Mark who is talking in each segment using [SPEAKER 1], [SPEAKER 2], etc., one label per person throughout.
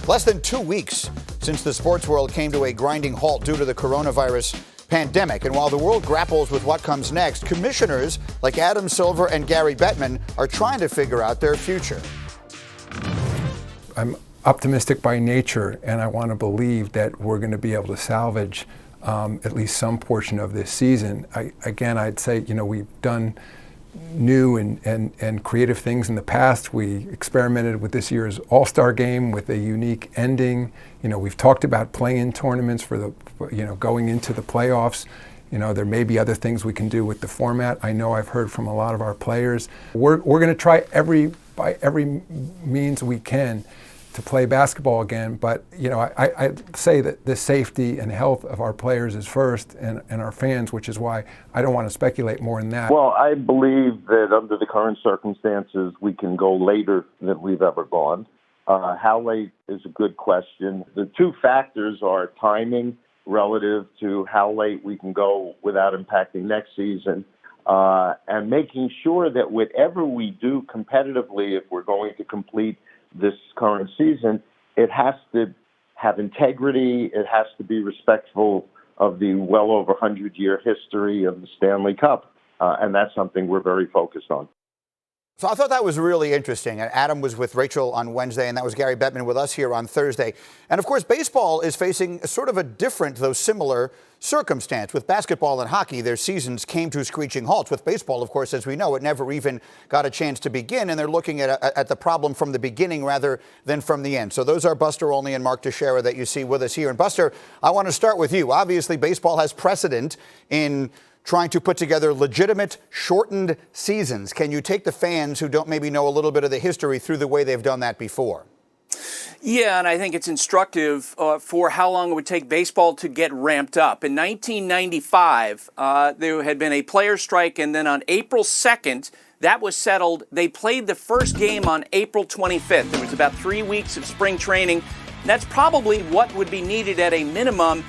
[SPEAKER 1] Less than 2 weeks since the sports world came to a grinding halt due to the coronavirus pandemic. And while the world grapples with what comes next, commissioners like Adam Silver and Gary Bettman are trying to figure out their future.
[SPEAKER 2] I'm optimistic by nature, and I want to believe that we're going to be able to salvage at least some portion of this season. I'd say, we've done new and creative things in the past. We experimented with this year's All-Star game with a unique ending. We've talked about play-in tournaments for going into the playoffs. There may be other things we can do with the format. I know I've heard from a lot of our players. We're going to try by every means we can to play basketball again, but I say that the safety and health of our players is first, and our fans, which is why I don't want to speculate more than that.
[SPEAKER 3] Well, I believe that under the current circumstances, we can go later than we've ever gone. How late is a good question. The two factors are timing relative to how late we can go without impacting next season, and making sure that whatever we do competitively, if we're going to complete this current season, it has to have integrity. It has to be respectful of the well over 100-year history of the Stanley Cup. And that's something we're very focused on.
[SPEAKER 1] So I thought that was really interesting. Adam was with Rachel on Wednesday, and that was Gary Bettman with us here on Thursday. And of course, baseball is facing sort of a different, though similar, circumstance. With basketball and hockey, their seasons came to screeching halts. With baseball, of course, as we know, it never even got a chance to begin, and they're looking at the problem from the beginning rather than from the end. So those are Buster Olney and Mark Teixeira that you see with us here. And Buster, I want to start with you. Obviously, baseball has precedent in trying to put together legitimate, shortened seasons. Can you take the fans who don't maybe know a little bit of the history through the way they've done that before?
[SPEAKER 4] Yeah, and I think it's instructive for how long it would take baseball to get ramped up. In 1995, there had been a player strike, and then on April 2nd, that was settled. They played the first game on April 25th. There was about 3 weeks of spring training. And that's probably what would be needed at a minimum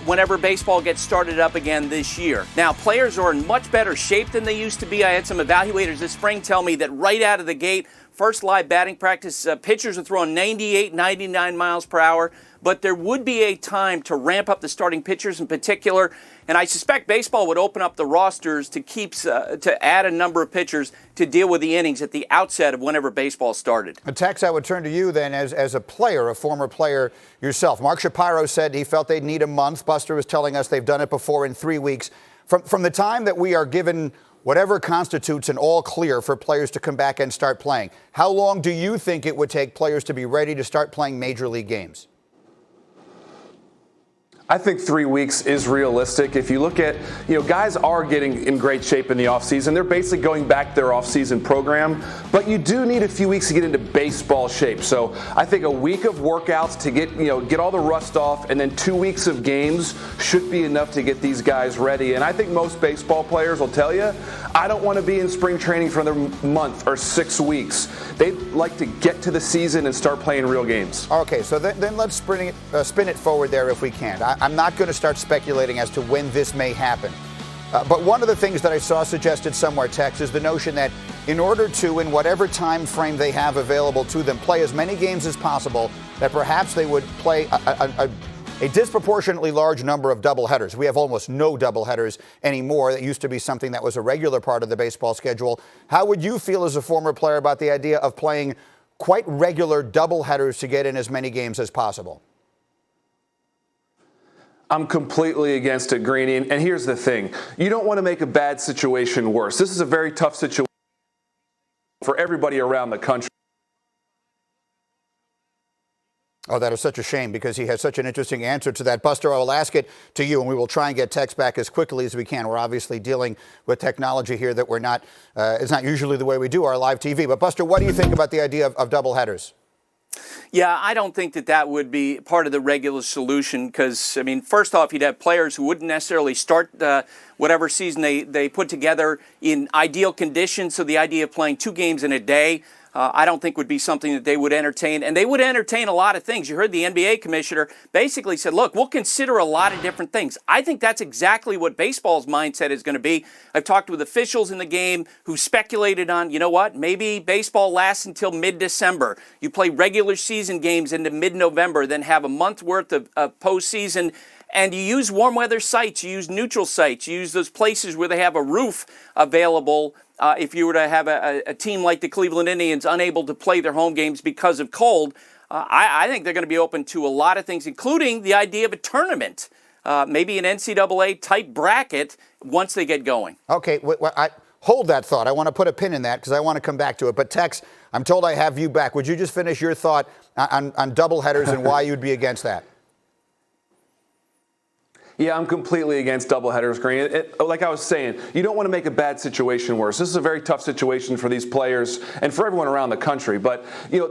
[SPEAKER 4] whenever baseball gets started up again this year. Now, players are in much better shape than they used to be. I had some evaluators this spring tell me that right out of the gate, first live batting practice, pitchers are throwing 98, 99 miles per hour. But there would be a time to ramp up the starting pitchers in particular. And I suspect baseball would open up the rosters to add a number of pitchers to deal with the innings at the outset of whenever baseball started.
[SPEAKER 1] Tex, I would turn to you then as a player, a former player yourself. Mark Shapiro said he felt they'd need a month. Buster was telling us they've done it before in 3 weeks. From the time that we are given whatever constitutes an all clear for players to come back and start playing, how long do you think it would take players to be ready to start playing major league games?
[SPEAKER 5] I think 3 weeks is realistic. If you look at, guys are getting in great shape in the offseason. They're basically going back to their offseason program, but you do need a few weeks to get into baseball shape. So I think a week of workouts to get all the rust off, and then 2 weeks of games should be enough to get these guys ready. And I think most baseball players will tell you, I don't want to be in spring training for another month or 6 weeks. They'd like to get to the season and start playing real games.
[SPEAKER 1] Okay, so then let's spin it forward there if we can. I'm not going to start speculating as to when this may happen. But one of the things that I saw suggested somewhere, Tex, is the notion that in order to, in whatever time frame they have available to them, play as many games as possible, that perhaps they would play a disproportionately large number of doubleheaders. We have almost no doubleheaders anymore. That used to be something that was a regular part of the baseball schedule. How would you feel as a former player about the idea of playing quite regular doubleheaders to get in as many games as possible?
[SPEAKER 5] I'm completely against it, Greeny. And here's the thing. You don't want to make a bad situation worse. This is a very tough situation for everybody around the country.
[SPEAKER 1] Oh, that is such a shame because he has such an interesting answer to that. Buster, I will ask it to you, and we will try and get Tex back as quickly as we can. We're obviously dealing with technology here that it's not usually the way we do our live TV. But Buster, what do you think about the idea of doubleheaders?
[SPEAKER 4] Yeah, I don't think that would be part of the regular solution because, first off, you'd have players who wouldn't necessarily start whatever season they put together in ideal conditions. So the idea of playing 2 games in a day I don't think would be something that they would entertain. And they would entertain a lot of things. You heard the NBA commissioner basically said, look, we'll consider a lot of different things. I think that's exactly what baseball's mindset is going to be. I've talked with officials in the game who speculated on, you know what, maybe baseball lasts until mid-December. You play regular season games into mid-November, then have a month worth of postseason. And you use warm weather sites, you use neutral sites, you use those places where they have a roof available. If you were to have a team like the Cleveland Indians unable to play their home games because of cold, I think they're going to be open to a lot of things, including the idea of a tournament, maybe an NCAA type bracket once they get going.
[SPEAKER 1] Okay, hold that thought. I want to put a pin in that because I want to come back to it. But Tex, I'm told I have you back. Would you just finish your thought on doubleheaders and why you'd be against that?
[SPEAKER 5] Yeah, I'm completely against doubleheaders, Green. Like I was saying, you don't want to make a bad situation worse. This is a very tough situation for these players and for everyone around the country. But,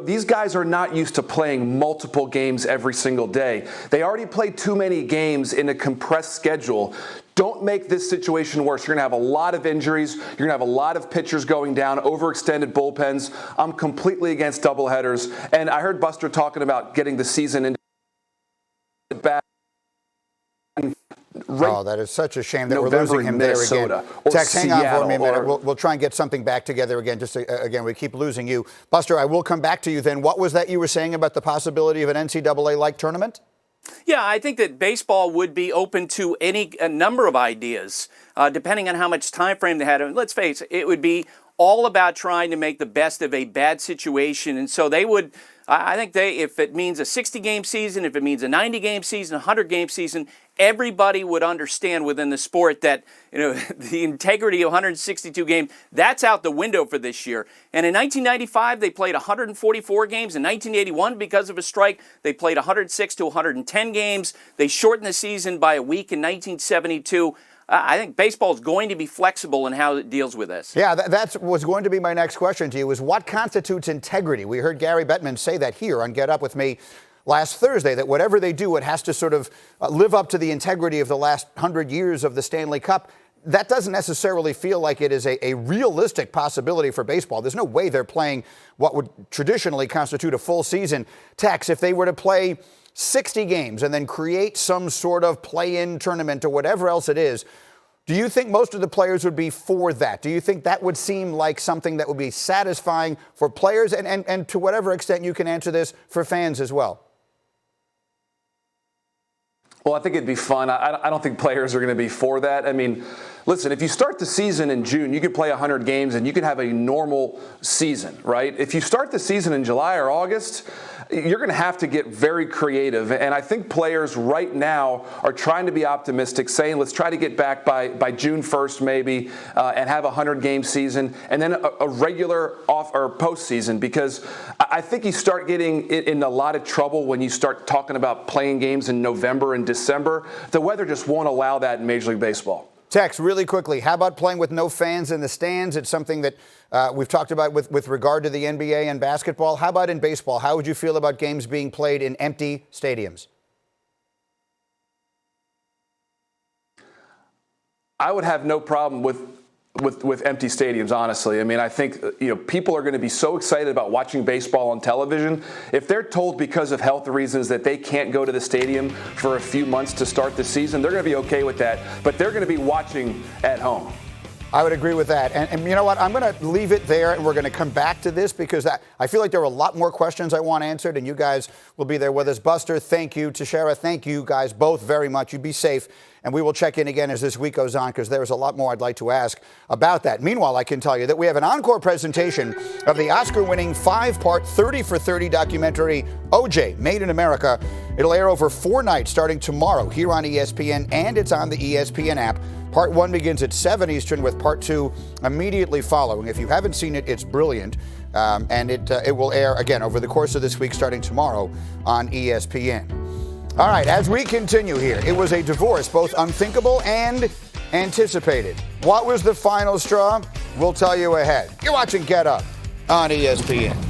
[SPEAKER 5] these guys are not used to playing multiple games every single day. They already played too many games in a compressed schedule. Don't make this situation worse. You're going to have a lot of injuries. You're going to have a lot of pitchers going down, overextended bullpens. I'm completely against doubleheaders. And I heard Buster talking about getting the season into back.
[SPEAKER 1] Oh, that is such a shame that we're losing him there again. Tex, hang on for me a minute. We'll try and get something back together again. Again, we keep losing you. Buster, I will come back to you then. What was that you were saying about the possibility of an NCAA-like tournament?
[SPEAKER 4] Yeah, I think that baseball would be open to a number of ideas, depending on how much time frame they had. And let's face it, it would be all about trying to make the best of a bad situation. And so they would, I think if it means a 60-game season, if it means a 90-game season, a 100-game season, everybody would understand within the sport that the integrity of 162 games, that's out the window for this year. And in 1995, they played 144 games. In 1981, because of a strike, they played 106 to 110 games. They shortened the season by a week in 1972. I think baseball is going to be flexible in how it deals with this.
[SPEAKER 1] Yeah, that was going to be my next question to you, is what constitutes integrity? We heard Gary Bettman say that here on Get Up With Me last Thursday, that whatever they do, it has to sort of live up to the integrity of the last 100 years of the Stanley Cup. That doesn't necessarily feel like it is a realistic possibility for baseball. There's no way they're playing what would traditionally constitute a full season. Tex, if they were to play 60 games and then create some sort of play-in tournament or whatever else it is, do you think most of the players would be for that? Do you think that would seem like something that would be satisfying for players and to whatever extent you can answer this, for fans as well?
[SPEAKER 5] Well, I think it'd be fun. I don't think players are going to be for that. I mean, listen, if you start the season in June, you can play 100 games and you can have a normal season, right? If you start the season in July or August, you're going to have to get very creative. And I think players right now are trying to be optimistic, saying let's try to get back by June 1st maybe and have a 100-game season and then a regular off or postseason, because I think you start getting in a lot of trouble when you start talking about playing games in November and December. The weather just won't allow that in Major League Baseball.
[SPEAKER 1] Tex, really quickly, how about playing with no fans in the stands? It's something that we've talked about with regard to the NBA and basketball. How about in baseball? How would you feel about games being played in empty stadiums?
[SPEAKER 5] I would have no problem with empty stadiums, honestly. I mean, I think people are going to be so excited about watching baseball on television. If they're told because of health reasons that they can't go to the stadium for a few months to start the season, they're going to be okay with that. But they're going to be watching at home.
[SPEAKER 1] I would agree with that. And you know what? I'm going to leave it there, and we're going to come back to this because I feel like there are a lot more questions I want answered, and you guys will be there with us. Buster, thank you. Tashara, thank you guys both very much. You be safe, and we will check in again as this week goes on because there's a lot more I'd like to ask about that. Meanwhile, I can tell you that we have an encore presentation of the Oscar-winning 5-part 30 for 30 documentary, OJ, Made in America. It'll air over 4 nights starting tomorrow here on ESPN, and it's on the ESPN app. Part 1 begins at 7 Eastern with Part 2 immediately following. If you haven't seen it, it's brilliant. And it will air again over the course of this week starting tomorrow on ESPN. All right, as we continue here, it was a divorce both unthinkable and anticipated. What was the final straw? We'll tell you ahead. You're watching Get Up on ESPN.